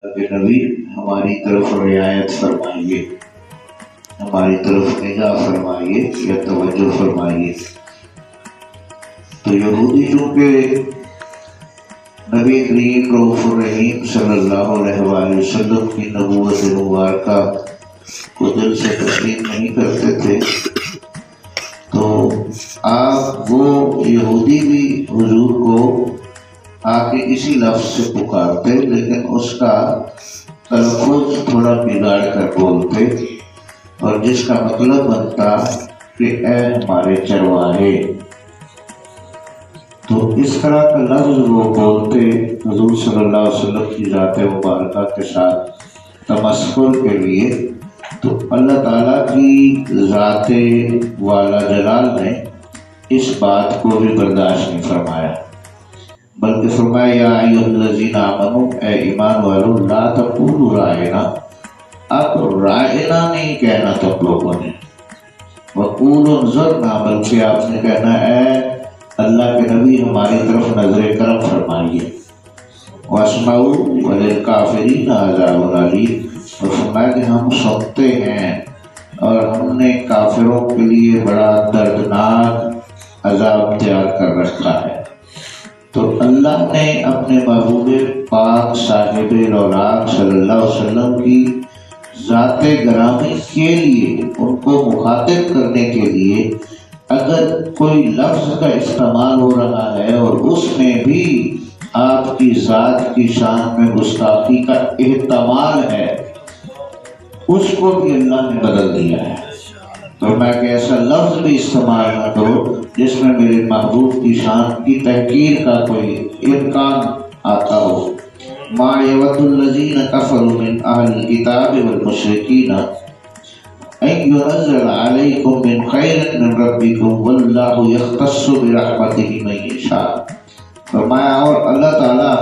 کہ نبی ہماری طرف رعایت فرمائیے، ہماری طرف نگاہ فرمائیے یا توجہ فرمائیے۔ تو یہودی چونکہ نبی کریم رؤوف الرحیم صلی اللہ علیہ وآلہ وسلم کی نبوت مبارکہ کو دل سے تسلیم نہیں کرتے تھے، تو آپ وہ یہودی بھی حضور کو آ کے اسی لفظ سے پکارتے، لیکن اس کا تلفظ تھوڑا بگاڑ کر بولتے، اور جس کا مطلب بنتا کہ اے ہمارے چرواہے۔ تو اس طرح کا لفظ وہ بولتے حضور صلی اللہ علیہ وسلم کی ذات مبارکہ کے ساتھ تمسخر کے لیے۔ تو اللہ تعالیٰ کی ذات والا جلال نے اس بات کو بھی برداشت نہیں فرمایا، بلکہ فرمایا یا ایھا الذین آمنوا، اے ایمان والو، لا تقولوا رائنا، اب رائنا نہیں کہنا تم لوگوں نے، وقولوا انظرنا، بلکہ آپ نے کہنا اے اللہ کے نبی ہماری طرف نظر کرم فرمائیے، واسمعوا وللکافرین عذاب علیم، اور فرمایا کہ ہم سنتے ہیں اور ہم نے کافروں کے لیے بڑا دردناک عذاب تیار کر رکھا ہے۔ تو اللہ نے اپنے محبوب پاک صاحب الاوراق صلی اللہ علیہ وسلم کی ذات گرامی کے لیے، ان کو مخاطب کرنے کے لیے اگر کوئی لفظ کا استعمال ہو رہا ہے اور اس میں بھی آپ کی ذات کی شان میں گستاخی کا احتمال ہے، اس کو بھی اللہ نے بدل دیا ہے۔ تو میں کہ ایسا لفظ بھی استعمال نہ کرو جس میں میرے محبوب کی شان کی تحقیر کا کوئی امکان آتا ہو۔ ما یود الذین کفروا من اہل الکتاب والمشرکین ان ينزل علیکم من خیر من ربکم واللہ یختص برحمتہ من یشاء۔ فرمایا اور اللہ تعالیٰ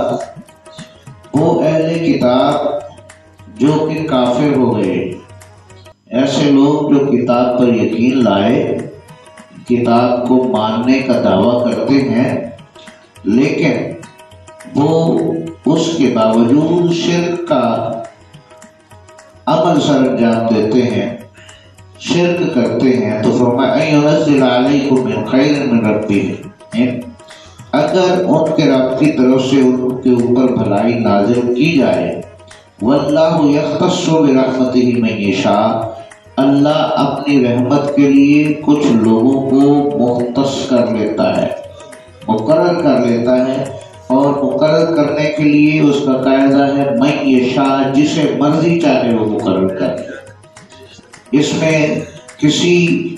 وہ اہل کتاب جو کہ کافر ہو گئے، ایسے لوگ جو کتاب پر یقین لائے، کتاب کو ماننے کا دعویٰ کرتے ہیں، لیکن وہ اس کے باوجود شرک کا عمل سر انجام دیتے ہیں، شرک کرتے ہیں، تو فرمایا ان ينزل علیکم من خیر من ربکم، اگر ان کے رب کی طرف سے ان کے اوپر بھلائی نازل کی جائے، واللہ یختص برحمتہ من یشاء، اللہ اپنی رحمت کے لیے کچھ لوگوں کو مختص کر لیتا ہے، مقرر کر لیتا ہے، اور مقرر کرنے کے لیے اس کا قاعدہ ہے من یشاء، جسے مرضی چاہے وہ مقرر کر لے، اس میں کسی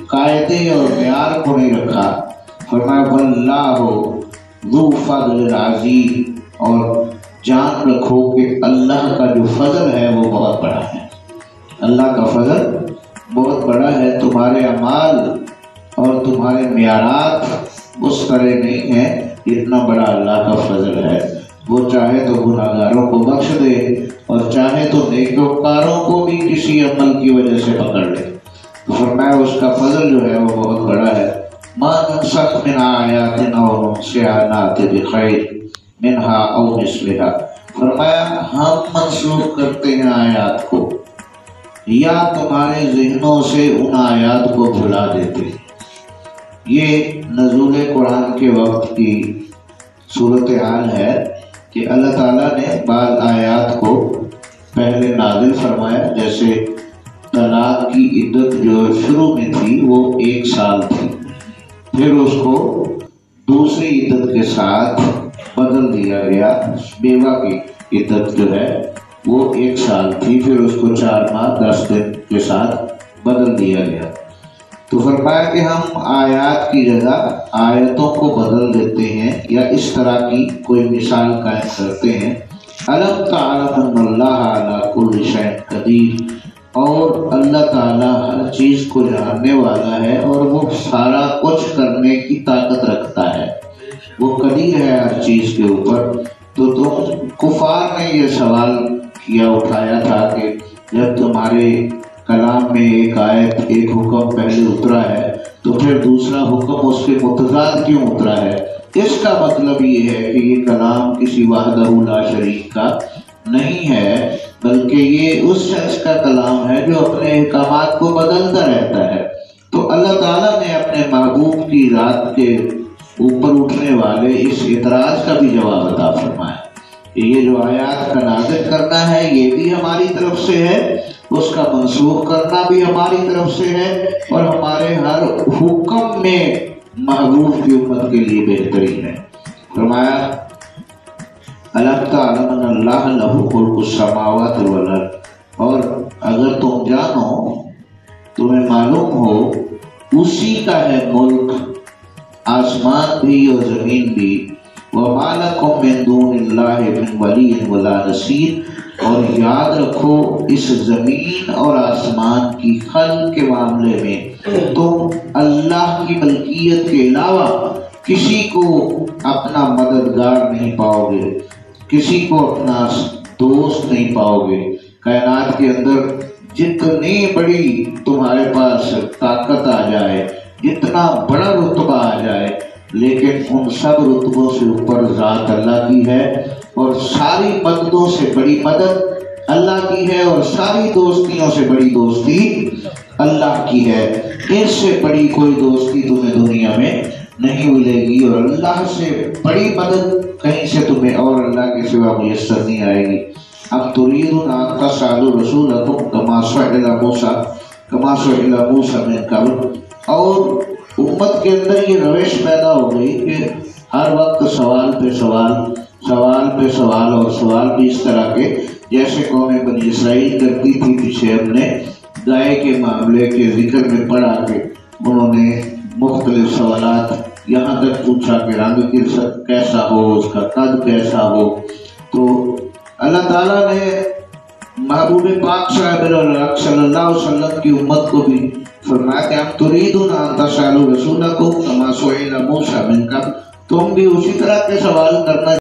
قاعدے اور معیار کو نہیں رکھا۔ فرمایا واللہ ذو فضل عظیم، اور جان رکھو کہ اللہ کا جو فضل ہے وہ بہت بڑا ہے، اللہ کا فضل بہت بڑا ہے۔ تمہارے اعمال اور تمہارے معیارات اس طرح نہیں ہیں، اتنا بڑا اللہ کا فضل ہے۔ وہ چاہے تو گناہگاروں کو بخش دے، اور چاہے تو نیکوکاروں کو بھی کسی عمل کی وجہ سے پکڑ لے۔ تو فرمایا اس کا فضل جو ہے وہ بہت بڑا ہے۔ ما ننسخ من آیات او ننسها نأتی بخیر منہا او مثلہا، فرمایا ہم منسوخ کرتے ہیں آیات کو، یا تمہارے ذہنوں سے ان آیات کو بھلا دیتے ہیں۔ یہ نزول قرآن کے وقت کی صورتحال ہے کہ اللہ تعالیٰ نے بعض آیات کو پہلے نازل فرمایا، جیسے طلاق کی عدت جو شروع میں تھی وہ 1 سال تھی، پھر اس کو دوسری عدت کے ساتھ بدل دیا گیا، بیوہ کی عدت جو ہے وہ 1 سال تھی، پھر اس کو 4 ماہ 10 دن کے ساتھ بدل دیا گیا۔ تو فرمایا کہ ہم آیات کی جگہ آیتوں کو بدل دیتے ہیں یا اس طرح کی کوئی مثال قائم کرتے ہیں۔ الم تعلم ان اللہ علی کل شیء قدیر، اور اللہ تعالیٰ ہر چیز کو جاننے والا ہے اور وہ سارا کچھ کرنے کی طاقت رکھتا ہے، وہ قدیر ہے ہر چیز کے اوپر۔ تو تم کفار نے یہ سوال کیا، اٹھایا تھا کہ جب تمہارے کلام میں ایک آیت، ایک حکم پہلے اترا ہے تو پھر دوسرا حکم اس کے متضاد کیوں اترا ہے؟ اس کا مطلب یہ ہے کہ یہ کلام کسی وحدہ لا شریک کا نہیں ہے، بلکہ یہ اس شخص کا کلام ہے جو اپنے احکامات کو بدلتا رہتا ہے۔ تو اللہ تعالیٰ نے اپنے محبوب کی ذات کے اوپر اٹھنے والے اس اعتراض کا بھی جواب عطا فرمایا کہ یہ جو آیات کا نازل کرنا ہے یہ بھی ہماری طرف سے ہے، اس کا منسوخ کرنا بھی ہماری طرف سے ہے، اور ہمارے ہر حکم میں محبوب کی امت کے لیے بہترین ہے۔ فرمایا أَلَمْ تَعْلَمْ أَنَّ اللَّهَ لَهُ مُلْكُ السَّمَاوَاتِ وَالْأَرْضِ، اور اگر تم جانو، تمہیں معلوم ہو، اسی کا ہے ملک، آسمان بھی اور زمین بھی، وَمَا لَكُم مِّن دُونِ اللَّهِ مِن وَلِيٍّ وَلَا نَصِيرٍ، اور یاد رکھو اس زمین اور آسمان کی خلق کے معاملے میں تم اللہ کی ملکیت کے علاوہ کسی کو اپنا مددگار نہیں پاؤ گے، کسی کو اپنا دوست نہیں پاؤ گے۔ کائنات کے اندر جتنی بڑی تمہارے پاس طاقت آ جائے، جتنا بڑا رتبہ آ جائے، لیکن ان سب رتبوں سے اوپر ذات اللہ کی ہے، اور ساری مددوں سے بڑی مدد اللہ کی ہے، اور ساری دوستیوں سے بڑی دوستی اللہ کی ہے۔ اس سے بڑی کوئی دوستی تمہیں دنیا میں نہیں ملے گی، اور اللہ سے بڑی مدد کہیں سے تمہیں اور اللہ کے سوا میسر نہیں آئے گی۔ اب تريدون أن تسألوا رسولكم كما سئل موسى من قبل، اور امت کے اندر یہ روش پیدا ہو گئی کہ ہر وقت سوال پہ سوال، سوال پہ سوال، اور سوال بھی اس طرح کے جیسے قوم بنی اسرائیل کرتی تھی۔ پیچھے ہم نے گائے کے معاملے کے ذکر میں پڑھا کہ انہوں نے مختلف سوالات یہاں تک پوچھا کہ رنگ کیسا ہو، اس کا قد کیسا ہو۔ تو اللہ تعالیٰ نے محبوب پاک صلی اللہ علیہ وسلم کی امت کو بھی فرمایا کہ آپ تريدون أن تسألوا رسولكم كما سئل موسى من قبل، تم بھی اسی طرح کے سوال کرنا